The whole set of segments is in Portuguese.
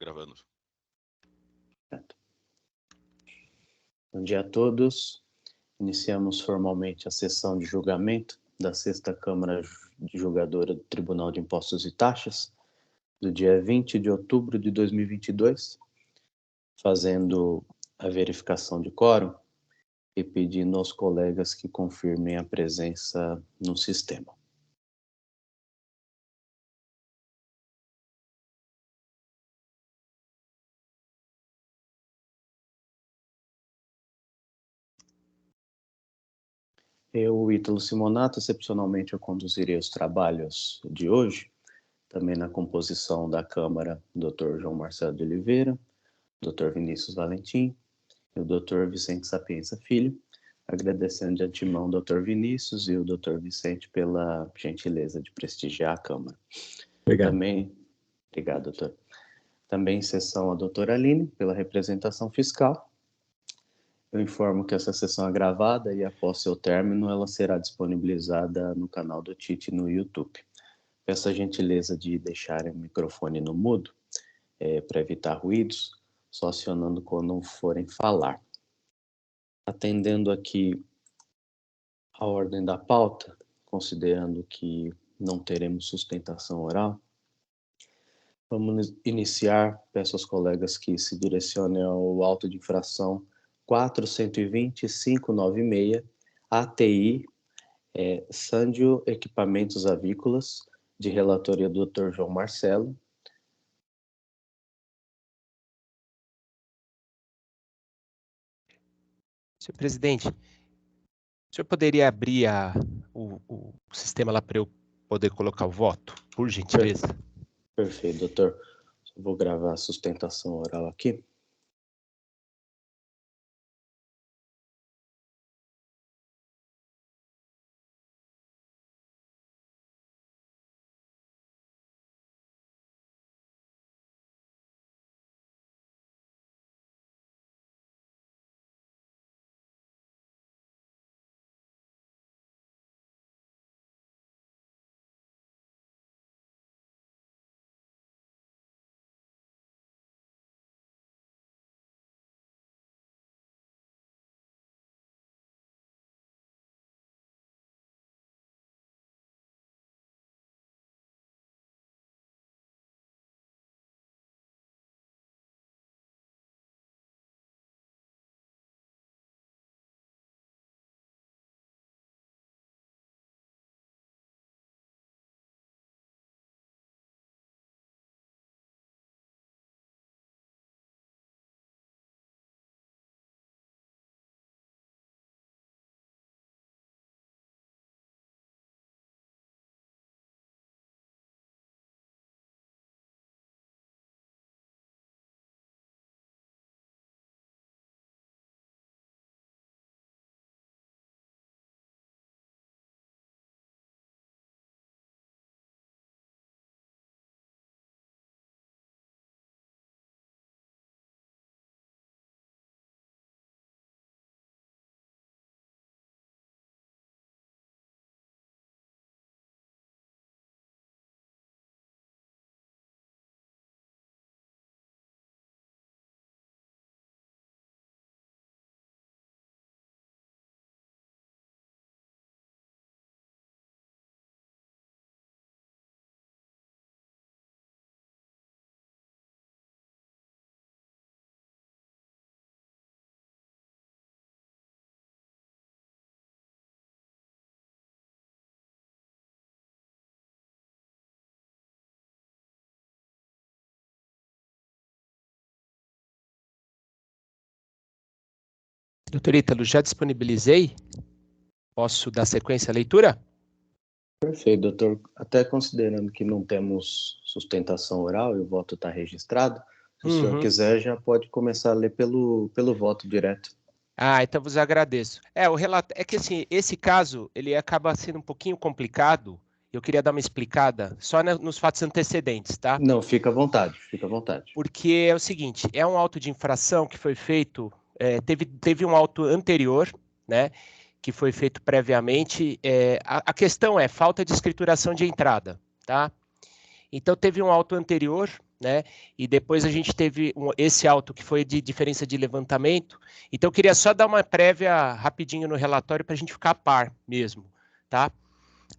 Gravando. Bom dia a todos. Iniciamos formalmente a sessão de julgamento da 6ª Câmara de Julgadora do Tribunal de Impostos e Taxas, do dia 20 de outubro de 2022, fazendo a verificação de quórum e pedindo aos colegas que confirmem a presença no sistema. Eu, Ítalo Simonato, excepcionalmente eu conduzirei os trabalhos de hoje, também na composição da Câmara, Dr. João Marcelo de Oliveira, Dr. Vinícius Valentim e o Dr. Vicente Sapienza Filho, agradecendo de antemão o Dr. Vinícius e o Dr. Vicente pela gentileza de prestigiar a Câmara. Obrigado. Obrigado, doutor. Também em sessão a doutora Aline, pela representação fiscal. Eu informo que essa sessão é gravada e, após seu término, ela será disponibilizada no canal do TIT no YouTube. Peço a gentileza de deixarem o microfone no mudo, para evitar ruídos, só acionando quando forem falar. Atendendo aqui a ordem da pauta, considerando que não teremos sustentação oral, vamos iniciar. Peço aos colegas que se direcionem ao auto de infração 420.596, ATI, Sandio Equipamentos Avícolas, de relatoria do Dr. João Marcelo. Senhor presidente, o senhor poderia abrir o sistema lá para eu poder colocar o voto, por gentileza? Perfeito, doutor. Eu vou gravar a sustentação oral aqui. Doutor Ítalo, já disponibilizei. Posso dar sequência à leitura? Perfeito, doutor. Até considerando que não temos sustentação oral e o voto está registrado, se o senhor quiser, já pode começar a ler pelo voto direto. Então vos agradeço. É que assim, esse caso, ele acaba sendo um pouquinho complicado. Eu queria dar uma explicada só nos fatos antecedentes, tá? Não, fica à vontade, fica à vontade. Porque é o seguinte, é um auto de infração que foi feito, teve um auto anterior, né, que foi feito previamente. A questão é falta de escrituração de entrada, tá? Então teve um auto anterior, né? E depois a gente teve esse auto que foi de diferença de levantamento. Então eu queria só dar uma prévia rapidinho no relatório para a gente ficar a par mesmo, tá?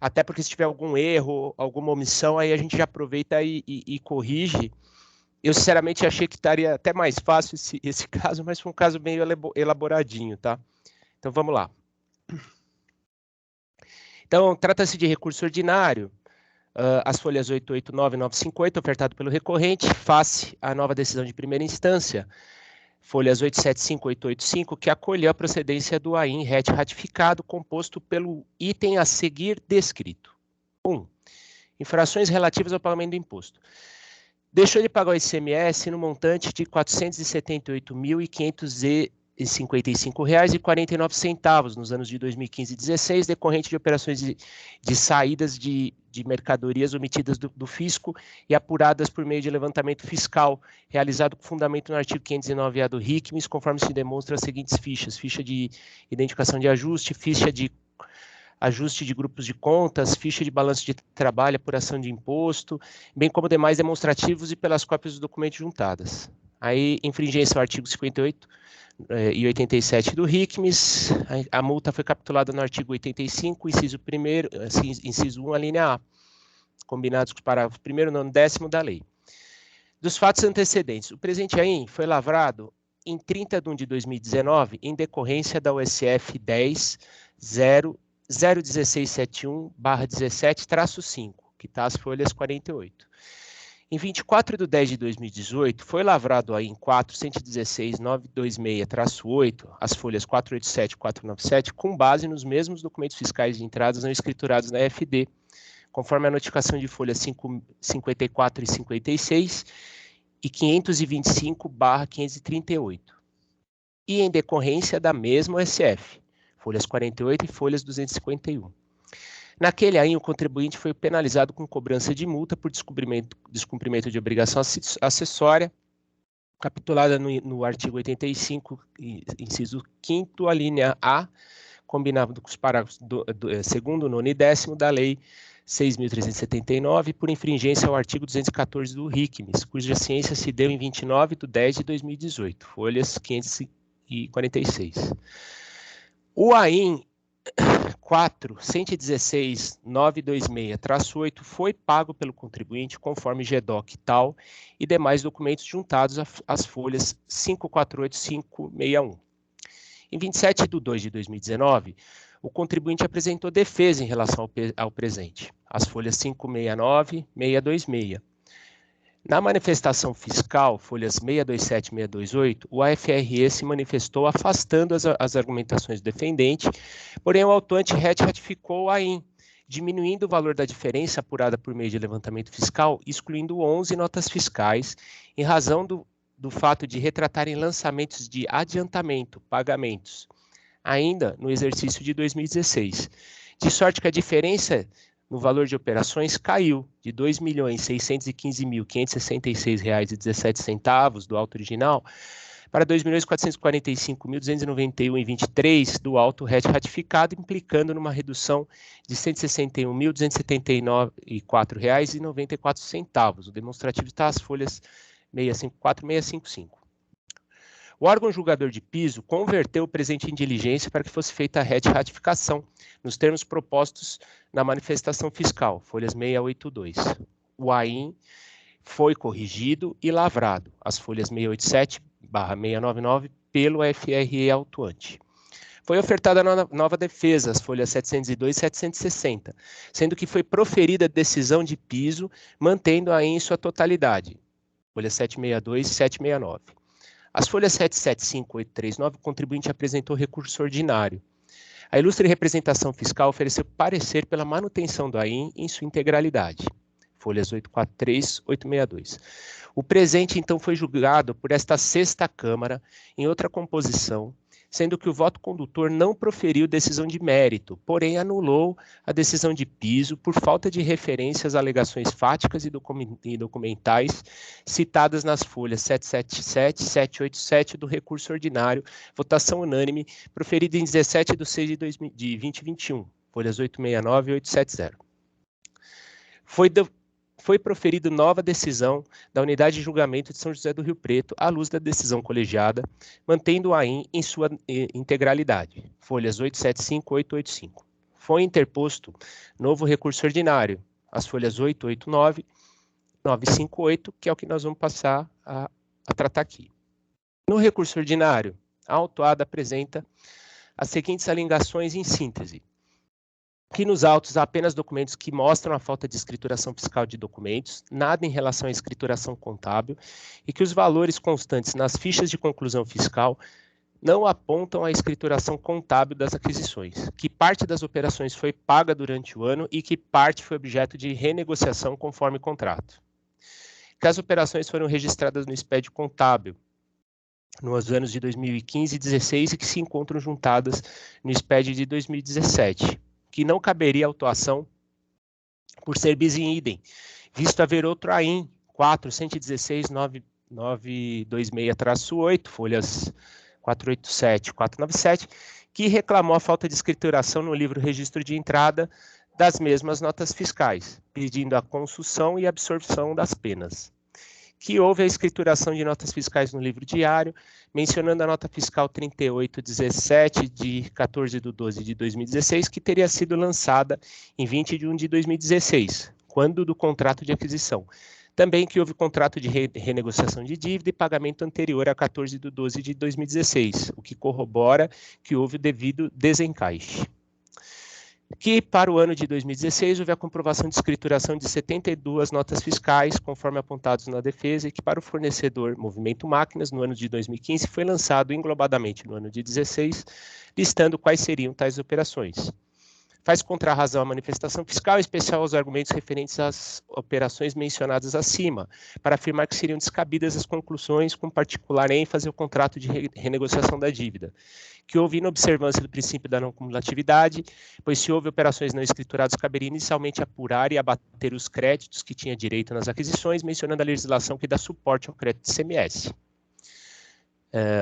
Até porque se tiver algum erro, alguma omissão, aí a gente já aproveita e corrige. Eu sinceramente achei que estaria até mais fácil esse caso, mas foi um caso meio elaboradinho, tá? Então vamos lá. Então, trata-se de recurso ordinário, as folhas 889 e 958, ofertado pelo recorrente, face à nova decisão de primeira instância, folhas 875 e 885, que acolheu a procedência do AIN RET ratificado, composto pelo item a seguir descrito. 1. Infrações relativas ao pagamento do imposto. Deixou de pagar o ICMS no montante de R$ 478.555,49 nos anos de 2015 e 2016, decorrente de operações de saídas de mercadorias omitidas do fisco e apuradas por meio de levantamento fiscal, realizado com fundamento no artigo 509A do RICMES, conforme se demonstra as seguintes fichas: ficha de identificação de ajuste, ficha de ajuste de grupos de contas, ficha de balanço de trabalho, apuração de imposto, bem como demais demonstrativos e pelas cópias dos documentos juntadas. Aí, infringência ao artigo 58 e 87 do RICMES, a multa foi capitulada no artigo 85, inciso 1, a linha A, combinados com os parágrafos 1º, 9º e 10º da lei. Dos fatos antecedentes, o presente AIN foi lavrado em 30 de 1 de 2019, em decorrência da USF 10.01671/17-5, que está as folhas 48. Em 24 de 10 de 2018, foi lavrado aí em 4.116.926-8, as folhas 487 e 497, com base nos mesmos documentos fiscais de entradas não escriturados na FD, conforme a notificação de folhas 54 e 56 e 525/538. E em decorrência da mesma USF, folhas 48 e folhas 251. Naquele AIN, o contribuinte foi penalizado com cobrança de multa por descumprimento de obrigação acessória, capitulada no artigo 85, inciso 5º, a linha A, combinado com os parágrafos 2º, 9º e 10º da Lei 6.379, por infringência ao artigo 214 do RICMES, cuja ciência se deu em 29 de 10 de 2018, folhas 546. O AIN 4.116.926-8 foi pago pelo contribuinte conforme GEDOC tal e demais documentos juntados às folhas 548 e 561. Em 27 de 2 de 2019, o contribuinte apresentou defesa em relação ao presente, as folhas 569 e 626. Na manifestação fiscal, folhas 627 e 628, o AFRE se manifestou afastando as argumentações do defendente, porém o autuante RET ratificou o AIN, diminuindo o valor da diferença apurada por meio de levantamento fiscal, excluindo 11 notas fiscais, em razão do fato de retratarem lançamentos de adiantamento, pagamentos, ainda no exercício de 2016. De sorte que a diferença no valor de operações caiu de R$ 2.615.566,17 do auto original para R$ 2.445.291,23 do auto RET ratificado, implicando numa redução de R$ 161.274,94. O demonstrativo está às folhas 654 e 655. O órgão julgador de piso converteu o presente em diligência para que fosse feita a RET ratificação, nos termos propostos na manifestação fiscal, folhas 682. O AIN foi corrigido e lavrado, as folhas 687/699, pelo FRE autuante. Foi ofertada nova defesa, as folhas 702 e 760, sendo que foi proferida a decisão de piso, mantendo a AIN em sua totalidade, folhas 762 e 769. As folhas 775 e 839, o contribuinte apresentou recurso ordinário. A ilustre representação fiscal ofereceu parecer pela manutenção do AIN em sua integralidade. Folhas 843 e 862. O presente, então, foi julgado por esta sexta Câmara em outra composição, sendo que o voto condutor não proferiu decisão de mérito, porém anulou a decisão de piso por falta de referência às alegações fáticas e documentais citadas nas folhas 777 e 787 do recurso ordinário, votação unânime, proferida em 17 de 6 de 2021, folhas 869 e 870. foi proferida nova decisão da Unidade de Julgamento de São José do Rio Preto, à luz da decisão colegiada, mantendo o AIM em sua integralidade, folhas 875 e 885. Foi interposto novo recurso ordinário, as folhas 889 e 958, que é o que nós vamos passar a tratar aqui. No recurso ordinário, a autuada apresenta as seguintes alegações em síntese: que nos autos há apenas documentos que mostram a falta de escrituração fiscal de documentos, nada em relação à escrituração contábil, e que os valores constantes nas fichas de conclusão fiscal não apontam a escrituração contábil das aquisições, que parte das operações foi paga durante o ano e que parte foi objeto de renegociação conforme contrato. Que as operações foram registradas no SPED contábil nos anos de 2015 e 2016 e que se encontram juntadas no SPED de 2017. Que não caberia autuação por ser bis in idem, visto haver outro AIM 4.116.926-8, folhas 487 e 497, que reclamou a falta de escrituração no livro registro de entrada das mesmas notas fiscais, pedindo a consulção e absorção das penas. Que houve a escrituração de notas fiscais no livro diário, mencionando a nota fiscal 3817 de 14/12/2016, que teria sido lançada em 20 de 1 de 2016, quando do contrato de aquisição. Também que houve contrato de renegociação de dívida e pagamento anterior a 14/12/2016, o que corrobora que houve o devido desencaixe. Que para o ano de 2016 houve a comprovação de escrituração de 72 notas fiscais, conforme apontados na defesa, e que para o fornecedor Movimento Máquinas, no ano de 2015, foi lançado englobadamente no ano de 2016, listando quais seriam tais operações. Faz contrarrazão à manifestação fiscal, em especial aos argumentos referentes às operações mencionadas acima, para afirmar que seriam descabidas as conclusões, com particular ênfase ao contrato de renegociação da dívida. Que houve inobservância do princípio da não cumulatividade, pois se houve operações não escrituradas, caberia inicialmente apurar e abater os créditos que tinha direito nas aquisições, mencionando a legislação que dá suporte ao crédito de ICMS.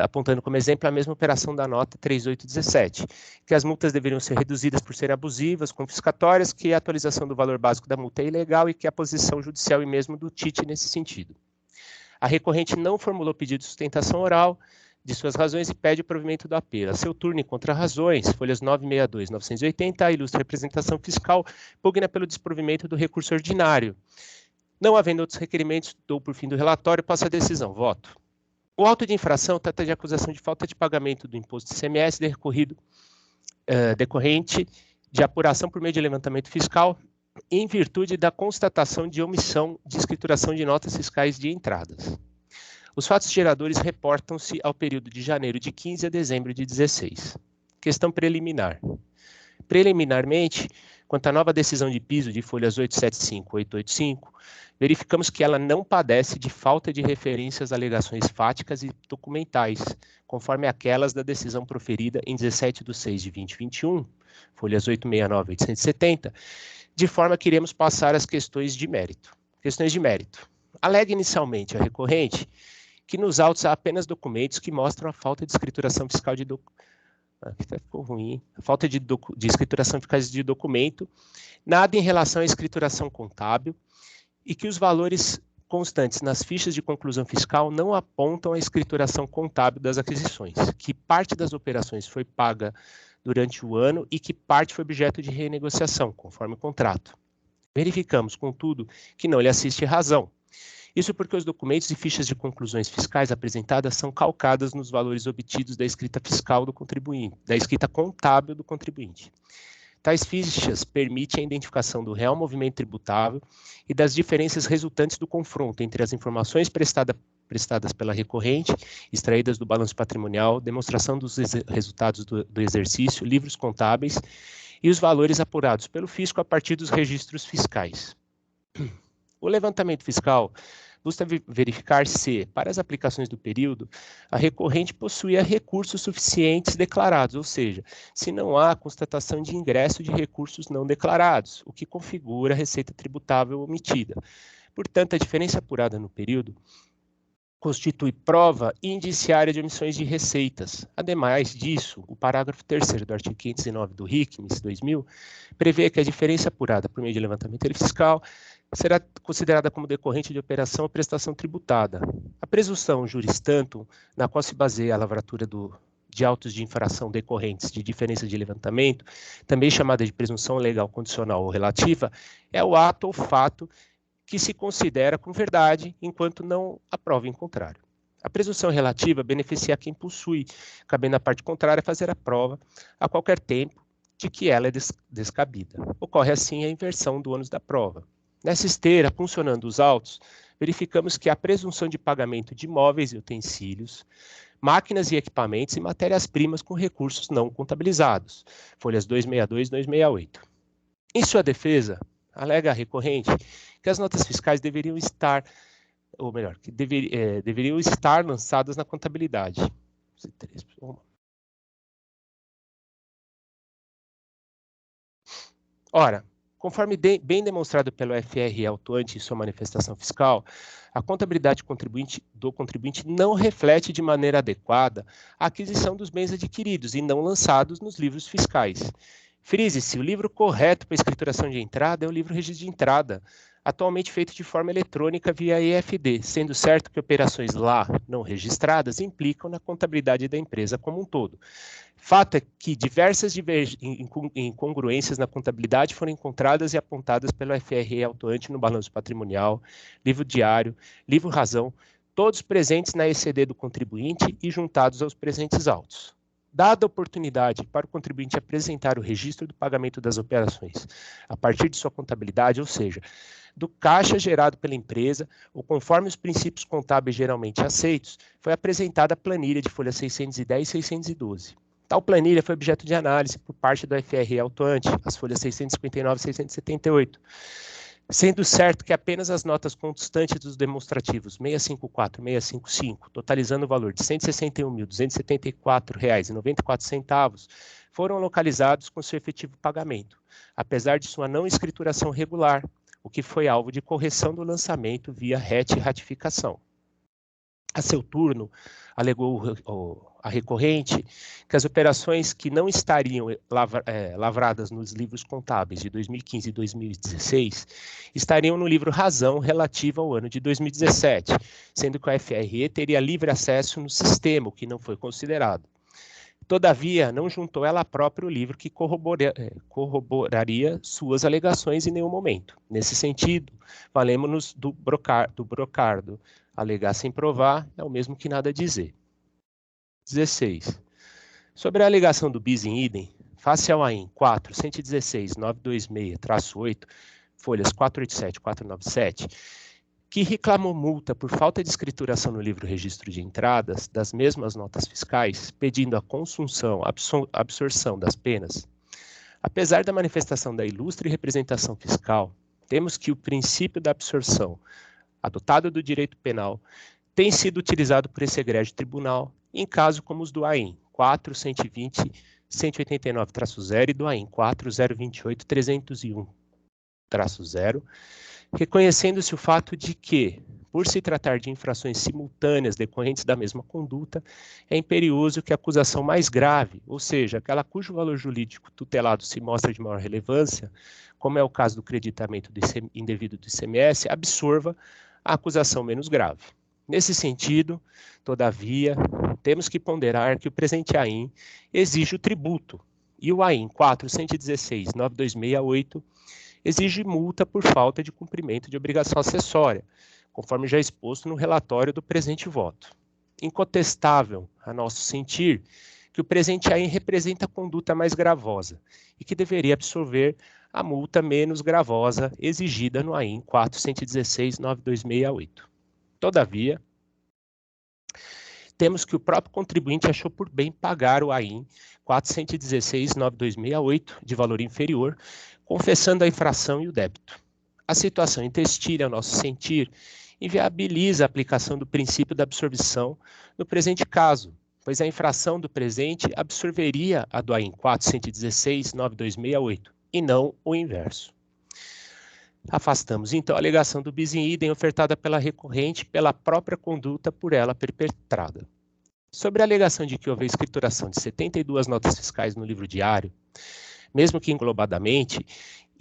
Apontando como exemplo a mesma operação da nota 3817, que as multas deveriam ser reduzidas por serem abusivas, confiscatórias, que a atualização do valor básico da multa é ilegal e que a posição judicial e mesmo do TIT nesse sentido. A recorrente não formulou pedido de sustentação oral de suas razões e pede o provimento do apelo. A seu turno, em contrarrazões, folhas 962 e 980, a ilustre representação fiscal pugna pelo desprovimento do recurso ordinário. Não havendo outros requerimentos, dou por fim do relatório, passo a decisão. Voto. O auto de infração trata de acusação de falta de pagamento do imposto de ICMS decorrente de apuração por meio de levantamento fiscal em virtude da constatação de omissão de escrituração de notas fiscais de entradas. Os fatos geradores reportam-se ao período de janeiro de 15 a dezembro de 16. Questão preliminar. Preliminarmente, quanto à nova decisão de piso de folhas 875 e 885, verificamos que ela não padece de falta de referência às alegações fáticas e documentais, conforme aquelas da decisão proferida em 17/6/2021, folhas 869 e 870, de forma que iremos passar às questões de mérito. Questões de mérito. Alega inicialmente a recorrente que nos autos há apenas documentos que mostram a falta de escrituração fiscal de ficou ruim, hein? A falta de escrituração fiscal de documento, nada em relação à escrituração contábil, e que os valores constantes nas fichas de conclusão fiscal não apontam a escrituração contábil das aquisições, que parte das operações foi paga durante o ano e que parte foi objeto de renegociação, conforme o contrato. Verificamos, contudo, que não lhe assiste razão. Isso porque os documentos e fichas de conclusões fiscais apresentadas são calcadas nos valores obtidos da escrita fiscal do contribuinte, da escrita contábil do contribuinte. Tais fichas permitem a identificação do real movimento tributável e das diferenças resultantes do confronto entre as informações prestadas pela recorrente, extraídas do balanço patrimonial, demonstração dos resultados do exercício, livros contábeis e os valores apurados pelo fisco a partir dos registros fiscais. O levantamento fiscal busca verificar se, para as aplicações do período, a recorrente possuía recursos suficientes declarados, ou seja, se não há constatação de ingresso de recursos não declarados, o que configura a receita tributável omitida. Portanto, a diferença apurada no período constitui prova indiciária de omissões de receitas. Ademais disso, o parágrafo 3º do artigo 509 do RICMS 2000 prevê que a diferença apurada por meio de levantamento fiscal será considerada como decorrente de operação ou prestação tributada. A presunção juris tantum, na qual se baseia a lavratura de autos de infração decorrentes de diferença de levantamento, também chamada de presunção legal condicional ou relativa, é o ato ou fato que se considera com verdade enquanto não a prova em contrário. A presunção relativa beneficia quem possui, cabendo à parte contrária fazer a prova a qualquer tempo de que ela é descabida. Ocorre assim a inversão do ônus da prova. Nessa esteira, funcionando os autos, verificamos que a presunção de pagamento de imóveis e utensílios, máquinas e equipamentos e matérias-primas com recursos não contabilizados, folhas 262 e 268. Em sua defesa, alega a recorrente que as notas fiscais deveriam estar, ou melhor, que deveriam estar lançadas na contabilidade. Ora, conforme bem demonstrado pelo FRE autuante em sua manifestação fiscal, a contabilidade do contribuinte não reflete de maneira adequada a aquisição dos bens adquiridos e não lançados nos livros fiscais. Frise-se, o livro correto para a escrituração de entrada é o livro registro de entrada, atualmente feito de forma eletrônica via EFD, sendo certo que operações lá não registradas implicam na contabilidade da empresa como um todo. Fato é que diversas incongruências na contabilidade foram encontradas e apontadas pelo FRE autuante no balanço patrimonial, livro diário, livro razão, todos presentes na ECD do contribuinte e juntados aos presentes autos. Dada a oportunidade para o contribuinte apresentar o registro do pagamento das operações a partir de sua contabilidade, ou seja, do caixa gerado pela empresa, ou conforme os princípios contábeis geralmente aceitos, foi apresentada a planilha de folhas 610 e 612. Tal planilha foi objeto de análise por parte do FRE autuante, as folhas 659 e 678, sendo certo que apenas as notas constantes dos demonstrativos 654 e 655, totalizando o valor de R$ 161.274,94, foram localizados com seu efetivo pagamento, apesar de sua não escrituração regular, o que foi alvo de correção do lançamento via RET e ratificação. A seu turno, alegou a recorrente que as operações que não estariam lavradas nos livros contábeis de 2015 e 2016 estariam no livro razão relativo ao ano de 2017, sendo que a FRE teria livre acesso no sistema, o que não foi considerado. Todavia, não juntou ela própria o livro que corroboraria suas alegações em nenhum momento. Nesse sentido, valemos-nos do brocardo. Alegar sem provar é o mesmo que nada dizer. 16. Sobre a alegação do bis in idem, face ao AIN 4, 116, 926-8, folhas 487 e 497, que reclamou multa por falta de escrituração no livro registro de entradas das mesmas notas fiscais, pedindo a consunção, absorção das penas. Apesar da manifestação da ilustre representação fiscal, temos que o princípio da absorção, adotado do direito penal, tem sido utilizado por esse egrégio tribunal em casos como os do AIN 4, 120, 189-0 e do AIN 4, 028, 301-0, reconhecendo-se o fato de que, por se tratar de infrações simultâneas decorrentes da mesma conduta, é imperioso que a acusação mais grave, ou seja, aquela cujo valor jurídico tutelado se mostra de maior relevância, como é o caso do creditamento indevido do ICMS, absorva a acusação menos grave. Nesse sentido, todavia, temos que ponderar que o presente AIN exige o tributo, e o AIN 416-9268 exige multa por falta de cumprimento de obrigação acessória, conforme já exposto no relatório do presente voto. Incontestável, a nosso sentir, que o presente AIN representa a conduta mais gravosa e que deveria absorver a multa menos gravosa exigida no AIN 416-9268. Todavia, temos que o próprio contribuinte achou por bem pagar o AIN 416-9268 de valor inferior, confessando a infração e o débito. A situação intestina, ao nosso sentir, inviabiliza a aplicação do princípio da absorção no presente caso, pois a infração do presente absorveria a do AIN 416-9268 e não o inverso. Afastamos, então, a alegação do bis in idem ofertada pela recorrente pela própria conduta por ela perpetrada. Sobre a alegação de que houve escrituração de 72 notas fiscais no livro diário, mesmo que englobadamente,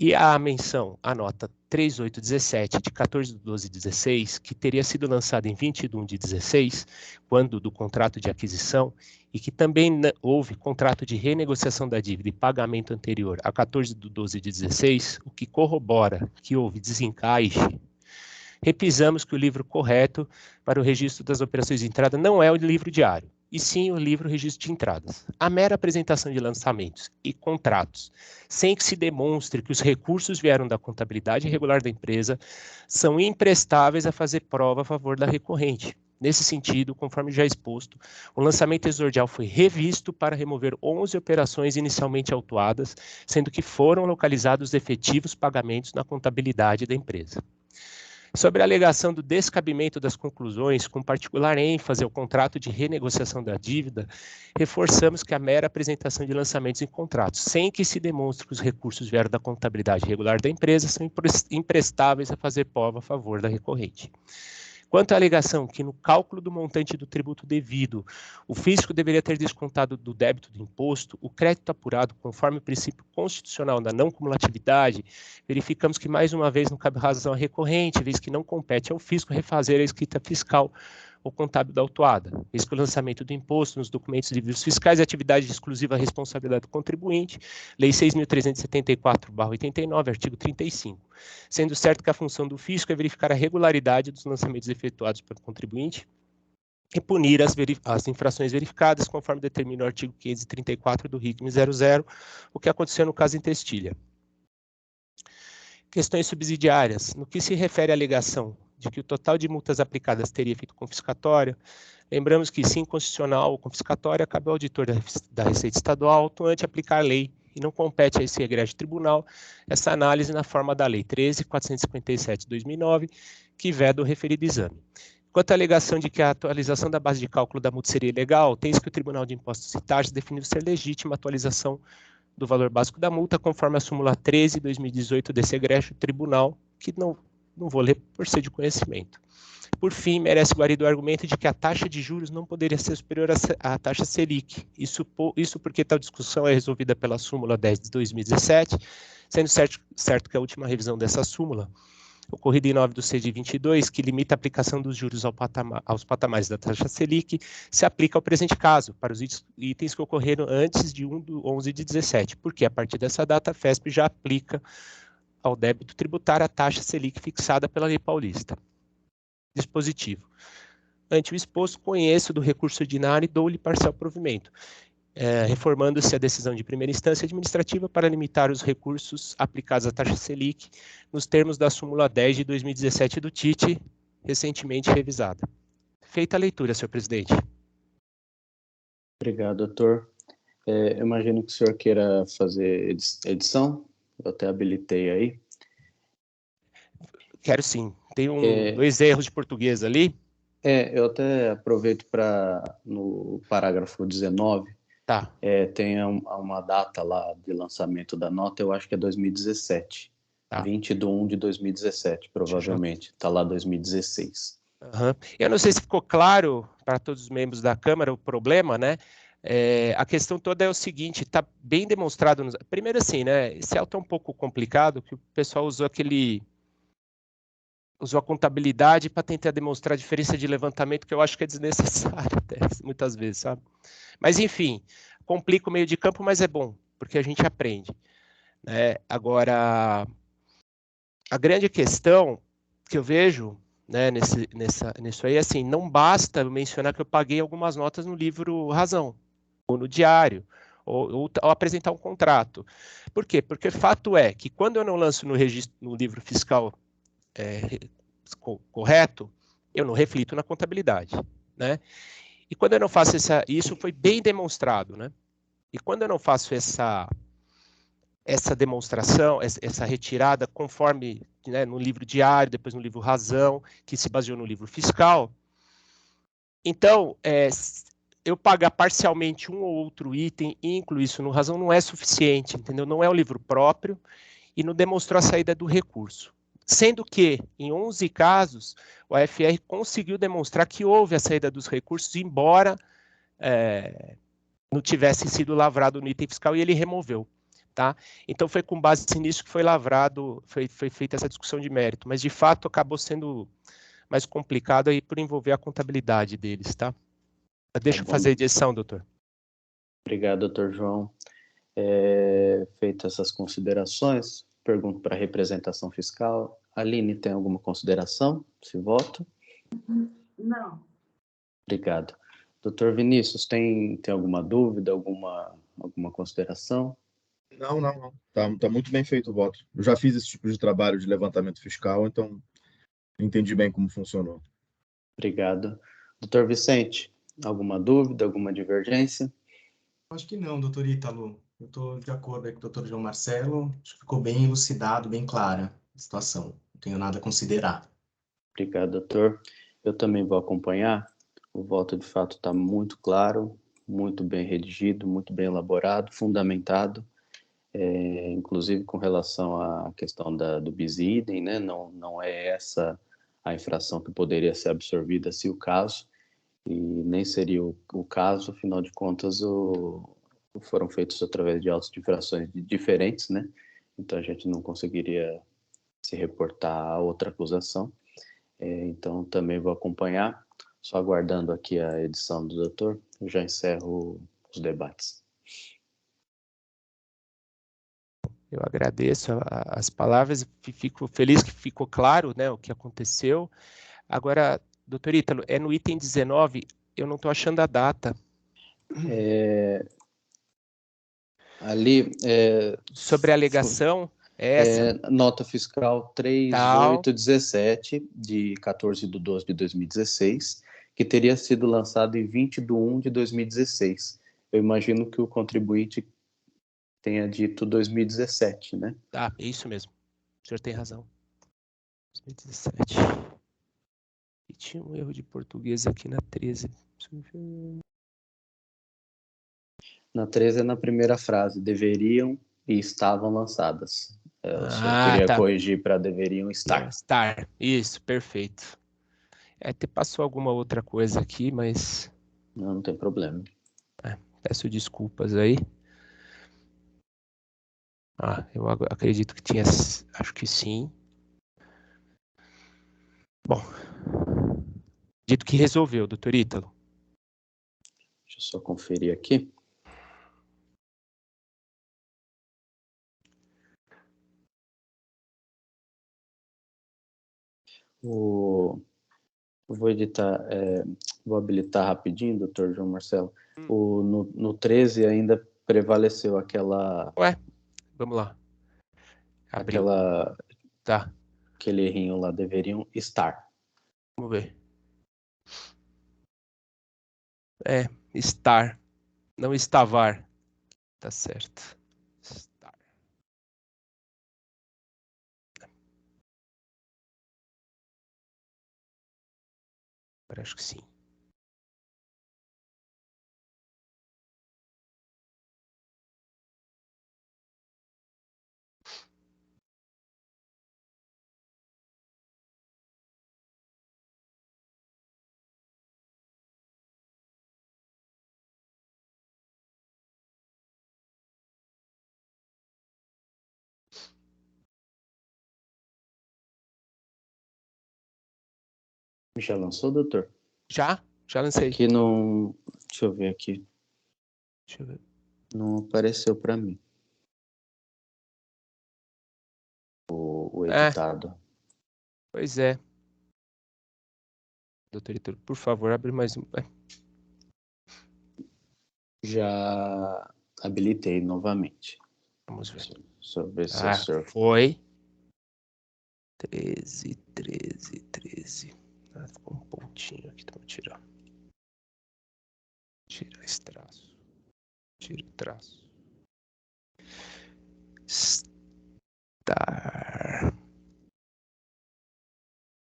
E a menção, a nota 3817 de 14/12/16, que teria sido lançada em 20/1/16, quando do contrato de aquisição, e que também houve contrato de renegociação da dívida e pagamento anterior a 14/12/16, o que corrobora que houve desencaixe. Repisamos que o livro correto para o registro das operações de entrada não é o livro diário, e sim o livro registro de entradas. A mera apresentação de lançamentos e contratos, sem que se demonstre que os recursos vieram da contabilidade regular da empresa, são imprestáveis a fazer prova a favor da recorrente. Nesse sentido, conforme já exposto, o lançamento exordial foi revisto para remover 11 operações inicialmente autuadas, sendo que foram localizados efetivos pagamentos na contabilidade da empresa. Sobre a alegação do descabimento das conclusões, com particular ênfase ao contrato de renegociação da dívida, reforçamos que a mera apresentação de lançamentos em contratos, sem que se demonstre que os recursos vieram da contabilidade regular da empresa, são imprestáveis a fazer prova a favor da recorrente. Quanto à alegação que no cálculo do montante do tributo devido, o fisco deveria ter descontado do débito do imposto, o crédito apurado conforme o princípio constitucional da não cumulatividade, verificamos que mais uma vez não cabe razão à recorrente, vez que não compete ao fisco refazer a escrita fiscal ou contábil da autuada, vez que o lançamento do imposto nos documentos de livros fiscais é atividade de exclusiva responsabilidade do contribuinte, Lei 6.374/89, artigo 35, sendo certo que a função do fisco é verificar a regularidade dos lançamentos efetuados pelo contribuinte e punir as infrações verificadas, conforme determina o artigo 534 do RICM 00, o que aconteceu no caso em Testilha. Questões subsidiárias. No que se refere à alegação de que o total de multas aplicadas teria efeito confiscatório, lembramos que, sim, constitucional ou confiscatória, cabe ao auditor da Receita Estadual atuante aplicar a lei e não compete a esse egrégio tribunal essa análise na forma da Lei 13.457/2009, que veda o referido exame. Quanto à alegação de que a atualização da base de cálculo da multa seria ilegal, tem-se que o Tribunal de Impostos e Taxas definiu ser legítima a atualização do valor básico da multa, conforme a súmula 13/2018 desse egrégio tribunal, que não vou ler por ser de conhecimento. Por fim, merece guarido o argumento de que a taxa de juros não poderia ser superior à taxa Selic. Isso porque tal discussão é resolvida pela súmula 10 de 2017, sendo certo que a última revisão dessa súmula, ocorrida em 9/6 de 22, que limita a aplicação dos juros aos patamares da taxa Selic, se aplica ao presente caso, para os itens que ocorreram antes de 1/11 de 17, porque a partir dessa data a FESP já aplica ao débito tributário a taxa Selic fixada pela Lei Paulista. Dispositivo. Ante o exposto, conheço do recurso ordinário e dou-lhe parcial provimento, reformando-se a decisão de primeira instância administrativa para limitar os recursos aplicados à taxa Selic nos termos da súmula 10 de 2017 do TIT, recentemente revisada. Feita a leitura, senhor presidente. Obrigado, doutor. Eu imagino que o senhor queira fazer edição. Eu até habilitei aí. Quero sim. Tem dois erros de português ali. Eu até aproveito para, no parágrafo 19, tá. Tem uma data lá de lançamento da nota, eu acho que é 2017. Tá. 20/1 de 2017, provavelmente. Está lá 2016. Uhum. Eu não sei se ficou claro para todos os membros da Câmara o problema, né? A questão toda é o seguinte, está bem demonstrado. Primeiro assim, né? Esse auto é um pouco complicado, que o pessoal usou a contabilidade para tentar demonstrar a diferença de levantamento, que eu acho que é desnecessário até, muitas vezes, sabe? Mas, enfim, complica o meio de campo, mas é bom, porque a gente aprende, né? Agora, a grande questão que eu vejo, né, nisso aí, assim, não basta eu mencionar que eu paguei algumas notas no livro Razão, ou no diário, ou apresentar um contrato. Por quê? Porque fato é que quando eu não lanço no livro fiscal correto, eu não reflito na contabilidade, né? E quando eu não faço isso foi bem demonstrado, né? E quando eu não faço essa demonstração, essa retirada, conforme, né, no livro diário, depois no livro Razão, que se baseou no livro fiscal, então, eu pagar parcialmente um ou outro item e incluir isso no Razão não é suficiente, entendeu? Não é um livro próprio e não demonstrou a saída do recurso. Sendo que, em 11 casos, o AFR conseguiu demonstrar que houve a saída dos recursos, embora não tivesse sido lavrado no item fiscal, e ele removeu. Tá? Então foi com base nisso que foi lavrado, foi feita essa discussão de mérito, mas de fato acabou sendo mais complicado aí por envolver a contabilidade deles, tá? Deixa eu fazer a edição, doutor. Obrigado, doutor João. Feitas essas considerações, pergunto para a representação fiscal. Aline, tem alguma consideração? Se voto? Não. Obrigado. Doutor Vinícius, tem alguma dúvida, alguma consideração? Não. Tá muito bem feito o voto. Eu já fiz esse tipo de trabalho de levantamento fiscal, então entendi bem como funcionou. Obrigado. Doutor Vicente, alguma dúvida, alguma divergência? Acho que não, doutor Ítalo. Eu estou de acordo aí com o doutor João Marcelo. Acho que ficou bem elucidado, bem clara a situação. Não tenho nada a considerar. Obrigado, doutor. Eu também vou acompanhar. O voto, de fato, está muito claro, muito bem redigido, muito bem elaborado, fundamentado, inclusive com relação à questão do bis idem, né? Não é essa a infração que poderia ser absorvida se o caso, e nem seria o caso, afinal de contas, foram feitos através de autos de infrações diferentes, né? Então a gente não conseguiria se reportar a outra acusação. Então também vou acompanhar, só aguardando aqui a edição do doutor, eu já encerro os debates. Eu agradeço as palavras, fico feliz que ficou claro, né, o que aconteceu. Agora, doutor Ítalo, no item 19, eu não estou achando a data. Ali... Sobre a alegação, essa... nota fiscal 3817, de 14/12/2016, que teria sido lançado em 20/1/2016. Eu imagino que o contribuinte tenha dito 2017, né? Ah, é isso mesmo. O senhor tem razão. 2017. E tinha um erro de português aqui na 13. Na 13 é na primeira frase, deveriam e estavam lançadas. O senhor queria corrigir para deveriam estar. Estar, isso, perfeito. Até passou alguma outra coisa aqui, mas... Não tem problema. Peço desculpas aí. Eu acredito que tinha... Acho que sim. Bom. Dito que resolveu, doutor Ítalo. Deixa eu só conferir aqui. Vou habilitar rapidinho, doutor João Marcelo. No 13 ainda prevaleceu aquela... Vamos lá. Tá. Aquele errinho lá, deveriam estar. Vamos ver. Estar. Não estavar. Tá certo. Estar. Agora acho que sim. Já lançou, doutor? Já lancei. Aqui não... Deixa eu ver aqui. Deixa eu ver. Não apareceu para mim. O editado. Pois é. Doutor Ítalo, por favor, abre mais um. Já habilitei novamente. Vamos ver. Deixa eu ver se o senhor... Foi. 13. Ficou um pontinho aqui, então vou tirar. Tira esse traço. Tira o traço.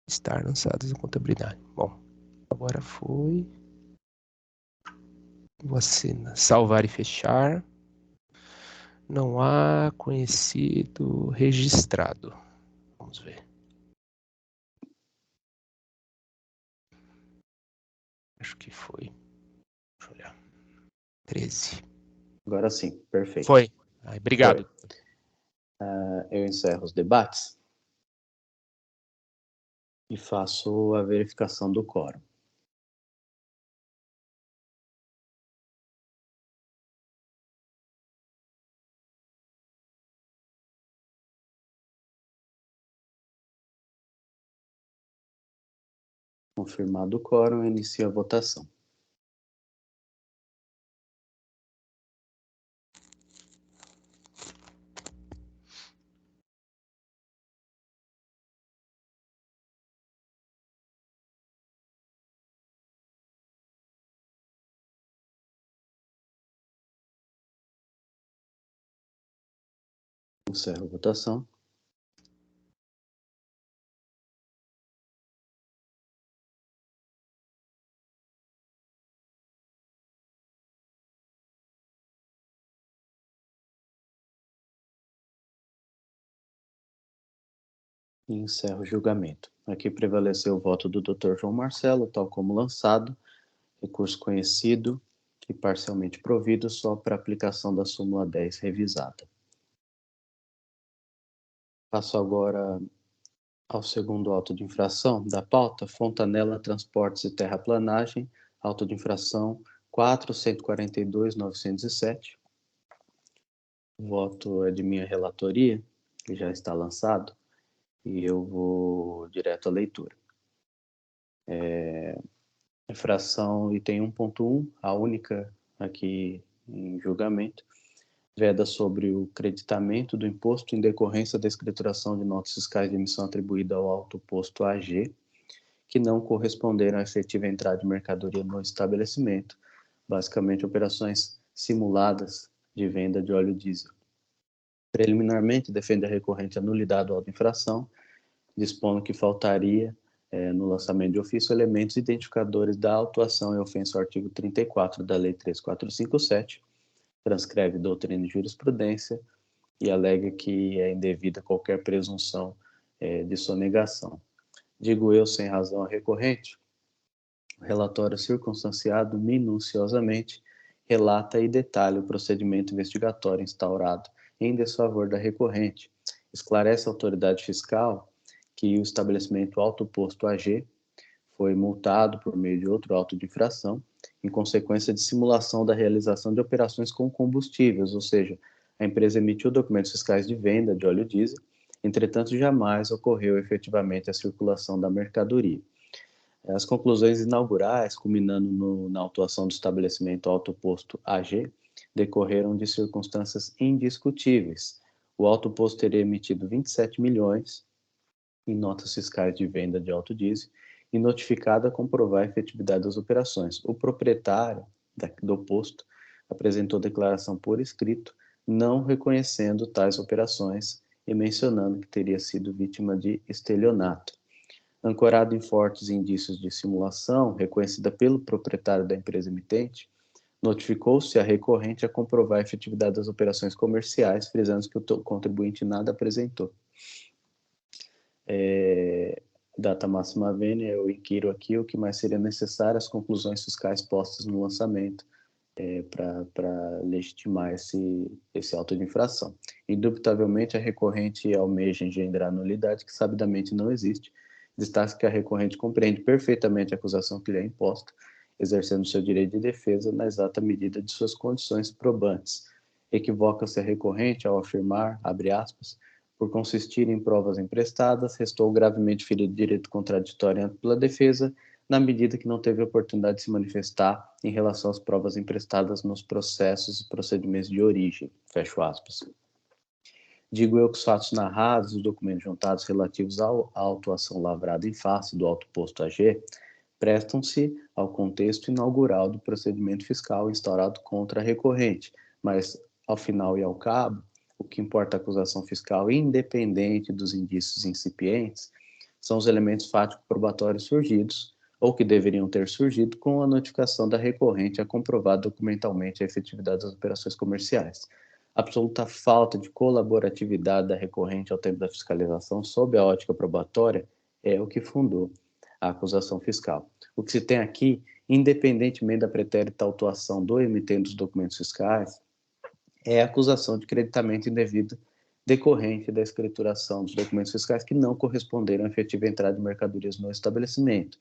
Estar lançados em contabilidade. Bom, agora foi. Vou assinar. Salvar e fechar. Não há conhecido registrado. Vamos ver. Acho que foi. Deixa eu olhar. 13. Agora sim, perfeito. Foi. Obrigado. Eu encerro os debates e faço a verificação do quórum. Confirmado o quórum, inicio a votação. Encerro a votação. E encerro o julgamento. Aqui prevaleceu o voto do Dr. João Marcelo, tal como lançado, recurso conhecido e parcialmente provido só para aplicação da súmula 10 revisada. Passo agora ao segundo auto de infração da pauta, Fontanella Transportes e Terraplanagem, auto de infração 4.142.907. O voto é de minha relatoria, que já está lançado, e eu vou direto à leitura. Infração item 1.1, a única aqui em julgamento, veda sobre o creditamento do imposto em decorrência da escrituração de notas fiscais de emissão atribuída ao autoposto AG, que não corresponderam à efetiva entrada de mercadoria no estabelecimento, basicamente operações simuladas de venda de óleo diesel. Preliminarmente, defende a recorrente a nulidade do auto de infração, dispondo que faltaria, no lançamento de ofício, elementos identificadores da autuação e ofensa ao artigo 34 da Lei 3.457, transcreve doutrina e jurisprudência e alega que é indevida qualquer presunção de sonegação. Digo eu, sem razão a recorrente, o relatório circunstanciado minuciosamente relata e detalha o procedimento investigatório instaurado em desfavor da recorrente, esclarece a autoridade fiscal que o estabelecimento autoposto AG foi multado por meio de outro auto de infração em consequência de simulação da realização de operações com combustíveis, ou seja, a empresa emitiu documentos fiscais de venda de óleo diesel, entretanto jamais ocorreu efetivamente a circulação da mercadoria. As conclusões inaugurais, culminando na autuação do estabelecimento autoposto AG, decorreram de circunstâncias indiscutíveis. O autoposto teria emitido 27 milhões em notas fiscais de venda de autodiesel e notificado a comprovar a efetividade das operações. O proprietário do posto apresentou declaração por escrito, não reconhecendo tais operações e mencionando que teria sido vítima de estelionato. Ancorado em fortes indícios de simulação, reconhecida pelo proprietário da empresa emitente, notificou-se a recorrente a comprovar a efetividade das operações comerciais, frisando que o contribuinte nada apresentou. Data máxima vênia, eu inquiro aqui o que mais seria necessário, as conclusões fiscais postas no lançamento para legitimar esse auto de infração. Indubitavelmente, a recorrente almeja engendrar nulidade que sabidamente não existe. Destaca que a recorrente compreende perfeitamente a acusação que lhe é imposta, exercendo seu direito de defesa na exata medida de suas condições probantes. Equivoca-se a recorrente ao afirmar, abre aspas, por consistir em provas emprestadas, restou gravemente ferido direito contraditório pela defesa, na medida que não teve oportunidade de se manifestar em relação às provas emprestadas nos processos e procedimentos de origem. Fecho aspas. Digo eu que os fatos narrados, os documentos juntados relativos à autuação lavrada em face do autoposto AG, prestam-se ao contexto inaugural do procedimento fiscal instaurado contra a recorrente, mas, ao final e ao cabo, o que importa a acusação fiscal, independente dos indícios incipientes, são os elementos fático-probatórios surgidos, ou que deveriam ter surgido com a notificação da recorrente a comprovar documentalmente a efetividade das operações comerciais. A absoluta falta de colaboratividade da recorrente ao tempo da fiscalização sob a ótica probatória é o que fundou a acusação fiscal. O que se tem aqui, independentemente da pretérita autuação do emitente dos documentos fiscais, é a acusação de creditamento indevido decorrente da escrituração dos documentos fiscais que não corresponderam à efetiva entrada de mercadorias no estabelecimento.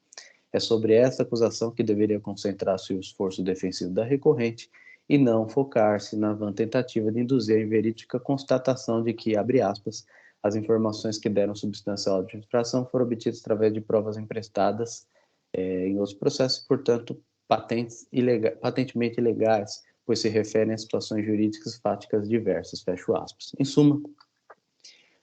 É sobre essa acusação que deveria concentrar-se o esforço defensivo da recorrente e não focar-se na vã tentativa de induzir a inverídica constatação de que, abre aspas, as informações que deram substância à auto de infração foram obtidas através de provas emprestadas em outros processos, portanto, patentemente ilegais, pois se referem a situações jurídicas e fáticas diversas, fecho aspas. Em suma,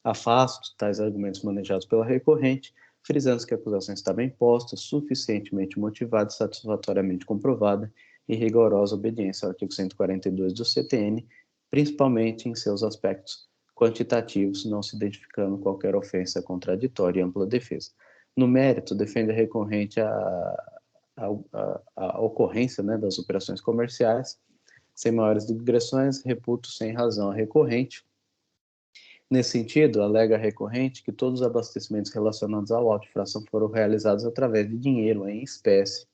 afasto tais argumentos manejados pela recorrente, frisando que a acusação está bem posta, suficientemente motivada e satisfatoriamente comprovada e rigorosa obediência ao artigo 142 do CTN, principalmente em seus aspectos quantitativos, não se identificando qualquer ofensa contraditória e ampla defesa. No mérito, defende a recorrente a ocorrência, né, das operações comerciais, sem maiores digressões, reputo sem razão a recorrente. Nesse sentido, alega a recorrente que todos os abastecimentos relacionados à auto-infração foram realizados através de dinheiro em espécie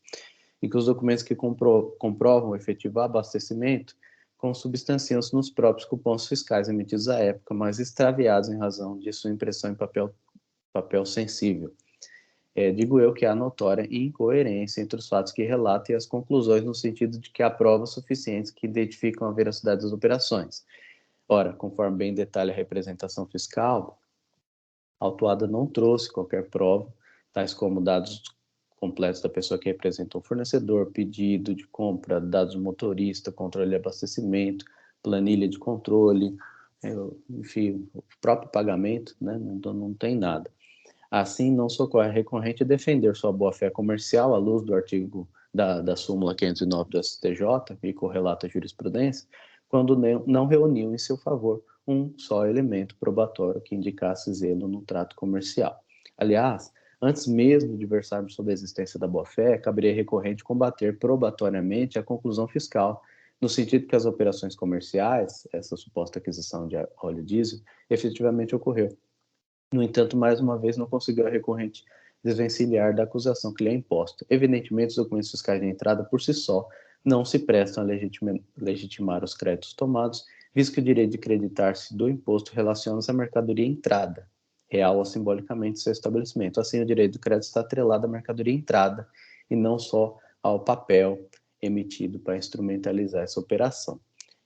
e que os documentos que comprovam o efetivo abastecimento consubstanciam-se nos próprios cupons fiscais emitidos à época, mas extraviados em razão de sua impressão em papel sensível. Digo eu que há notória incoerência entre os fatos que relata e as conclusões, no sentido de que há provas suficientes que identificam a veracidade das operações. Ora, conforme bem detalha a representação fiscal, a autuada não trouxe qualquer prova, tais como dados completos da pessoa que representa o fornecedor, pedido de compra, dados do motorista, controle de abastecimento, planilha de controle, enfim, o próprio pagamento, né? Não tem nada. Assim, não socorre a recorrente defender sua boa-fé comercial à luz do artigo da súmula 509 do STJ, e correlata a jurisprudência, quando não reuniu em seu favor um só elemento probatório que indicasse zelo no trato comercial. Aliás, antes mesmo de versarmos sobre a existência da boa-fé, caberia à recorrente combater probatoriamente a conclusão fiscal, no sentido que as operações comerciais, essa suposta aquisição de óleo diesel, efetivamente ocorreu. No entanto, mais uma vez, não conseguiu a recorrente desvencilhar da acusação que lhe é imposta. Evidentemente, os documentos fiscais de entrada, por si só, não se prestam a legitimar os créditos tomados, visto que o direito de creditar-se do imposto relaciona-se à mercadoria entrada, real ou simbolicamente, seu estabelecimento. Assim, o direito do crédito está atrelado à mercadoria entrada e não só ao papel emitido para instrumentalizar essa operação.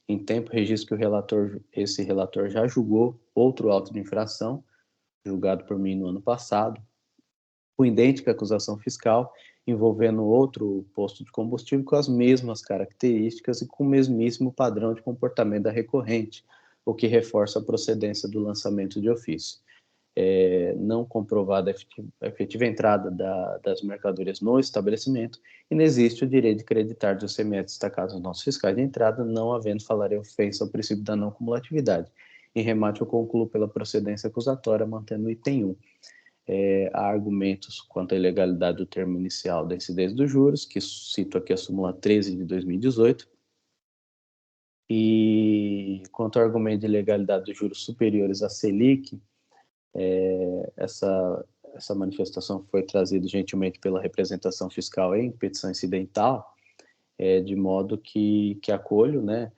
Em tempo, registro que esse relator já julgou outro auto de infração, julgado por mim no ano passado, com idêntica acusação fiscal, envolvendo outro posto de combustível com as mesmas características e com o mesmíssimo padrão de comportamento da recorrente, o que reforça a procedência do lançamento de ofício. Não comprovada a efetiva entrada das mercadorias no estabelecimento, e não existe o direito de creditar dos CMS destacados nos nossos fiscais de entrada, não havendo falar em ofensa ao princípio da não cumulatividade. Em remate, eu concluo pela procedência acusatória, mantendo o item 1. Há argumentos quanto à ilegalidade do termo inicial da incidência dos juros, que cito aqui a súmula 13 de 2018, e quanto ao argumento de ilegalidade dos juros superiores à Selic, essa manifestação foi trazida gentilmente pela representação fiscal em petição incidental, de modo que acolho, né?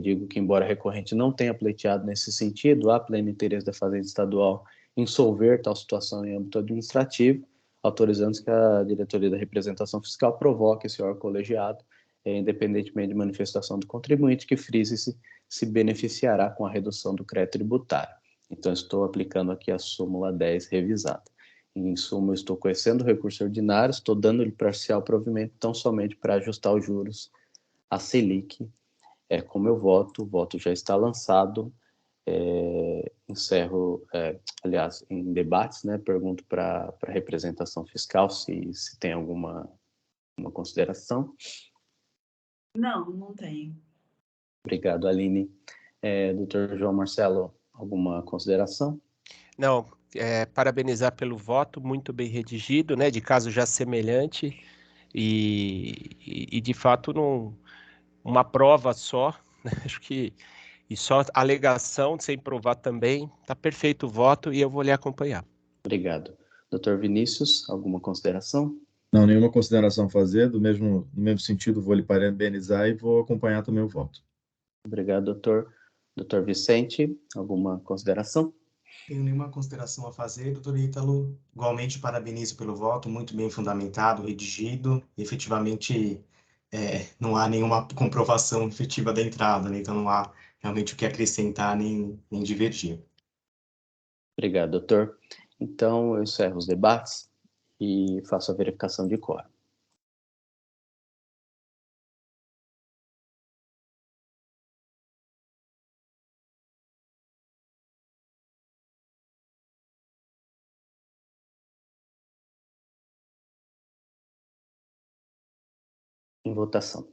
Digo que, embora a recorrente não tenha pleiteado nesse sentido, há pleno interesse da Fazenda Estadual em solver tal situação em âmbito administrativo, autorizando que a diretoria da representação fiscal provoque esse órgão colegiado, independentemente de manifestação do contribuinte, que frise se beneficiará com a redução do crédito tributário. Então, estou aplicando aqui a súmula 10 revisada. Em suma, eu estou conhecendo o recurso ordinário, estou dando-lhe parcial provimento, tão somente para ajustar os juros à Selic. Como eu voto, o voto já está lançado. Encerro, aliás, em debates, né? Pergunto para a representação fiscal se tem alguma consideração. Não tenho. Obrigado, Aline. Doutor João Marcelo, alguma consideração? Não, parabenizar pelo voto, muito bem redigido, né, de caso já semelhante, e de fato uma prova só, né, acho que, e só alegação sem provar também, está perfeito o voto e eu vou lhe acompanhar. Obrigado. Doutor Vinícius, alguma consideração? Não, nenhuma consideração a fazer, no mesmo sentido, vou lhe parabenizar e vou acompanhar também o voto. Obrigado, doutor. Doutor Vicente, alguma consideração? Tenho nenhuma consideração a fazer, doutor Ítalo. Igualmente, parabenizo pelo voto, muito bem fundamentado, redigido. Efetivamente, não há nenhuma comprovação efetiva da entrada, né? Então não há realmente o que acrescentar nem divergir. Obrigado, doutor. Então, eu encerro os debates e faço a verificação de quórum. Em votação.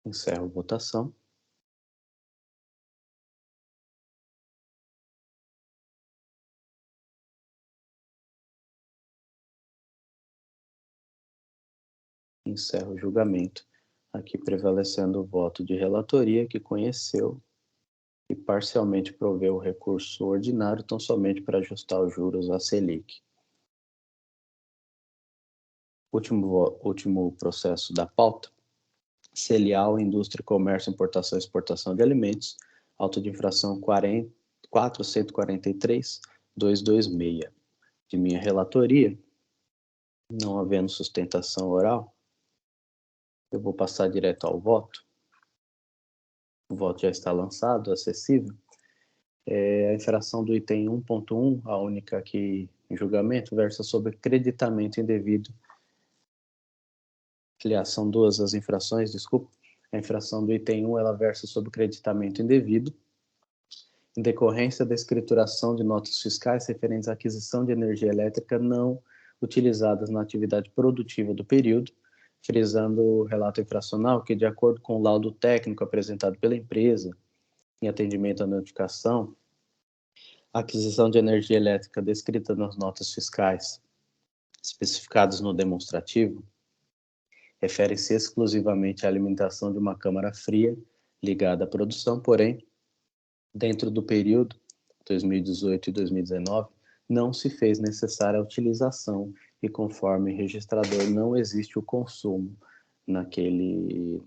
Encerro a votação. Encerro o julgamento. Aqui prevalecendo o voto de relatoria, que conheceu e parcialmente proveu o recurso ordinário, tão somente para ajustar os juros à Selic. Último processo da pauta. Celial, Indústria, Comércio, Importação e Exportação de Alimentos, auto de infração 4.143.226. De minha relatoria, não havendo sustentação oral, eu vou passar direto ao voto. O voto já está lançado, acessível. A infração do item 1.1, a única aqui em julgamento, versa sobre creditamento indevido. Aliás, são duas as infrações, desculpa. A infração do item 1, ela versa sobre creditamento indevido, em decorrência da escrituração de notas fiscais referentes à aquisição de energia elétrica não utilizadas na atividade produtiva do período, frisando o relato infracional que, de acordo com o laudo técnico apresentado pela empresa, em atendimento à notificação, a aquisição de energia elétrica descrita nas notas fiscais especificadas no demonstrativo refere-se exclusivamente à alimentação de uma câmara fria ligada à produção, porém, dentro do período 2018 e 2019, não se fez necessária a utilização e, conforme registrador, não existe o consumo naquele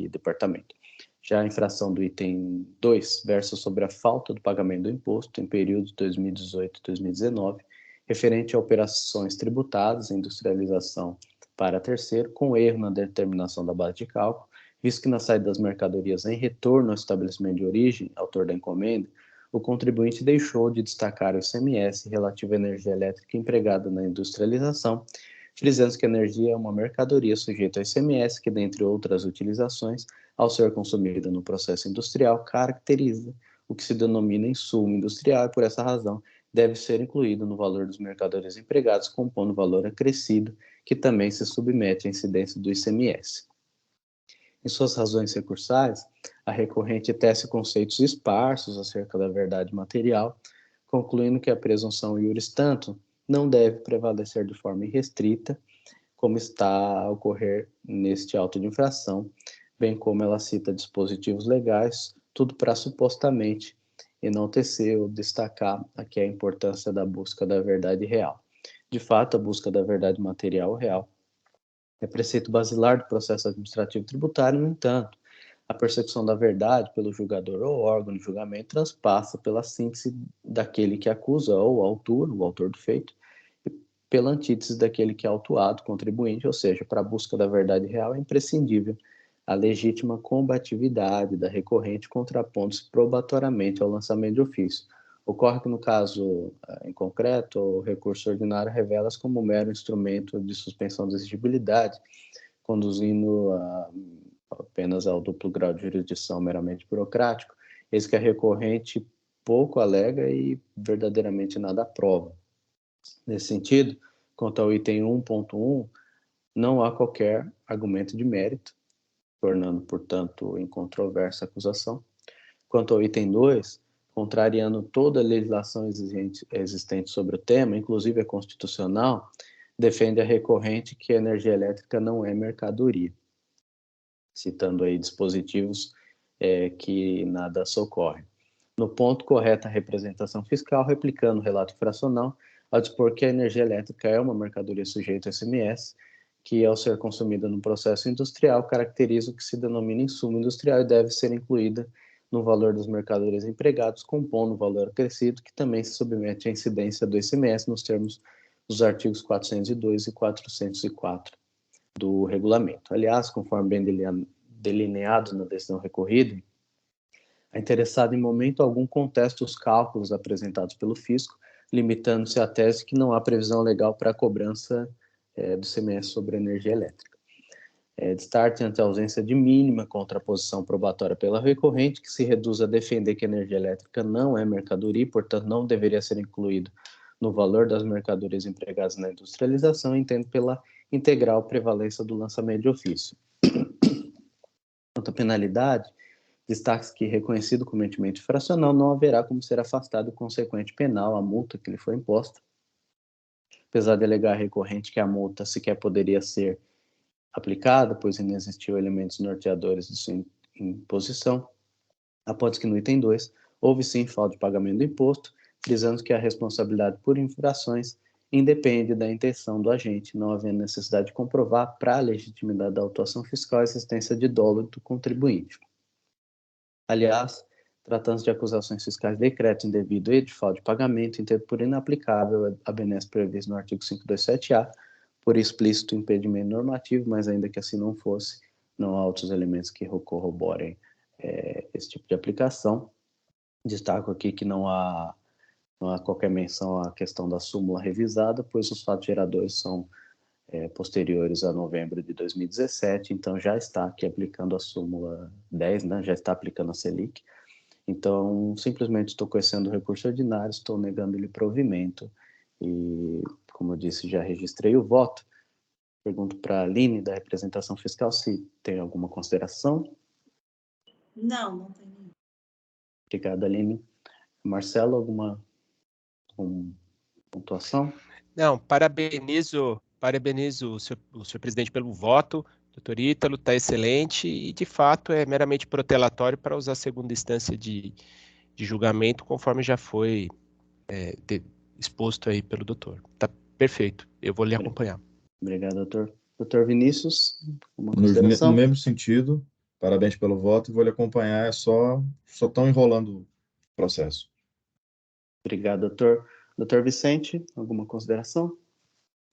departamento. Já a infração do item 2 versa sobre a falta do pagamento do imposto em período 2018 e 2019, referente a operações tributadas, industrialização para terceiro, com erro na determinação da base de cálculo, visto que na saída das mercadorias em retorno ao estabelecimento de origem, autor da encomenda, o contribuinte deixou de destacar o ICMS relativo à energia elétrica empregada na industrialização, frisando que a energia é uma mercadoria sujeita ao ICMS, que, dentre outras utilizações, ao ser consumida no processo industrial, caracteriza o que se denomina insumo industrial e, por essa razão, deve ser incluído no valor dos mercadorias empregados, compondo o valor acrescido, que também se submete à incidência do ICMS. Em suas razões recursais, a recorrente tece conceitos esparsos acerca da verdade material, concluindo que a presunção iuris tanto não deve prevalecer de forma irrestrita, como está a ocorrer neste auto de infração, bem como ela cita dispositivos legais, tudo para supostamente enaltecer ou destacar aqui a importância da busca da verdade real. De fato, a busca da verdade material real é preceito basilar do processo administrativo tributário. No entanto, a persecução da verdade pelo julgador ou órgão de julgamento transpassa pela síntese daquele que acusa ou autor, o autor do feito, e pela antítese daquele que é autuado, contribuinte, ou seja, para a busca da verdade real é imprescindível a legítima combatividade da recorrente, contrapondo-se probatoriamente ao lançamento de ofício. Ocorre que, no caso em concreto, o recurso ordinário revela-se como mero instrumento de suspensão da exigibilidade, conduzindo apenas ao duplo grau de jurisdição meramente burocrático, eis que a recorrente pouco alega e verdadeiramente nada aprova. Nesse sentido, quanto ao item 1.1, não há qualquer argumento de mérito, tornando, portanto, incontroversa a acusação. Quanto ao item 2, contrariando toda a legislação existente sobre o tema, inclusive a constitucional, defende a recorrente que a energia elétrica não é mercadoria. citando aí dispositivos que nada socorrem. No ponto, correta a representação fiscal, replicando o relato fracional, ao dispor que a energia elétrica é uma mercadoria sujeita a ICMS, que, ao ser consumida no processo industrial, caracteriza o que se denomina insumo industrial e deve ser incluída no valor das mercadorias empregados, compondo o valor acrescido, que também se submete à incidência do ICMS nos termos dos artigos 402 e 404 do regulamento. Aliás, conforme bem delineado na decisão recorrida, a interessada em momento algum contesta os cálculos apresentados pelo fisco, limitando-se à tese que não há previsão legal para a cobrança do ICMS sobre a energia elétrica. Destaque ante a ausência de mínima contraposição probatória pela recorrente, que se reduz a defender que a energia elétrica não é mercadoria e, portanto, não deveria ser incluído no valor das mercadorias empregadas na industrialização, entendo pela integral prevalência do lançamento de ofício. Quanto à penalidade, destaque que, reconhecido como cometimento fracional, não haverá como ser afastado o consequente penal, a multa que lhe foi imposta. Apesar de alegar recorrente que a multa sequer poderia ser aplicada, pois inexistiu elementos norteadores de sua imposição, após que no item 2 houve sim falta de pagamento do imposto, frisando que a responsabilidade por infrações independe da intenção do agente, não havendo necessidade de comprovar para a legitimidade da autuação fiscal a existência de dolo do contribuinte. Aliás, tratando-se de acusações fiscais de decreto indevido e de falta de pagamento, entendo por inaplicável a benesse prevista no artigo 527-A, por explícito impedimento normativo, mas ainda que assim não fosse, não há outros elementos que corroborem esse tipo de aplicação. Destaco aqui que não há qualquer menção à questão da súmula revisada, pois os fatos geradores são posteriores a novembro de 2017, então já está aqui aplicando a súmula 10, né? Já está aplicando a Selic. Então, simplesmente estou conhecendo o recurso ordinário, estou negando-lhe provimento e, como eu disse, já registrei o voto. Pergunto para a Aline, da representação fiscal, se tem alguma consideração. Não tem nenhuma. Obrigado, Aline. Marcelo, alguma pontuação? Não, parabenizo o senhor presidente pelo voto, doutor Ítalo, está excelente e, de fato, é meramente protelatório para usar a segunda instância de julgamento, conforme já foi exposto aí pelo doutor. Está perfeito, eu vou lhe acompanhar. Obrigado, doutor. Doutor Vinícius, uma No consideração? mesmo sentido, parabéns pelo voto, vou lhe acompanhar, só estão enrolando o processo. Obrigado, doutor. Doutor Vicente, alguma consideração?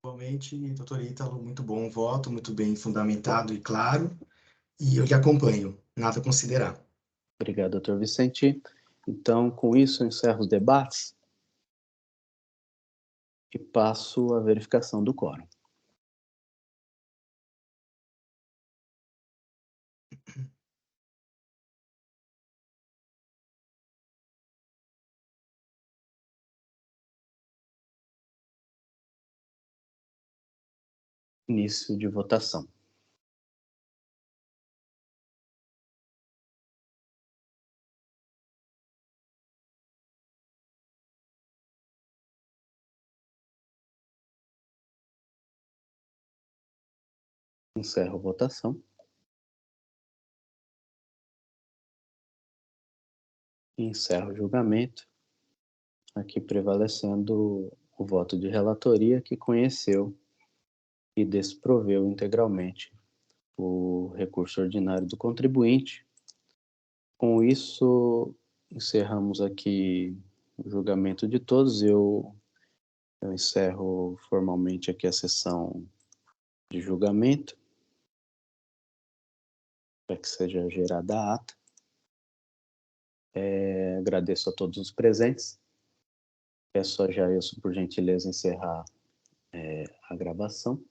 Igualmente, doutor Ítalo, muito bom o voto, muito bem fundamentado e claro, e eu lhe acompanho, nada a considerar. Obrigado, doutor Vicente. Então, com isso, eu encerro os debates e passo à verificação do quórum. Início de votação. Encerro a votação. E encerro o julgamento, aqui prevalecendo o voto de relatoria, que conheceu e desproveu integralmente o recurso ordinário do contribuinte. Com isso, encerramos aqui o julgamento de todos. Eu encerro formalmente aqui a sessão de julgamento, para que seja gerada a ata. Agradeço a todos os presentes. Peço a Jailson, por gentileza, encerrar a gravação.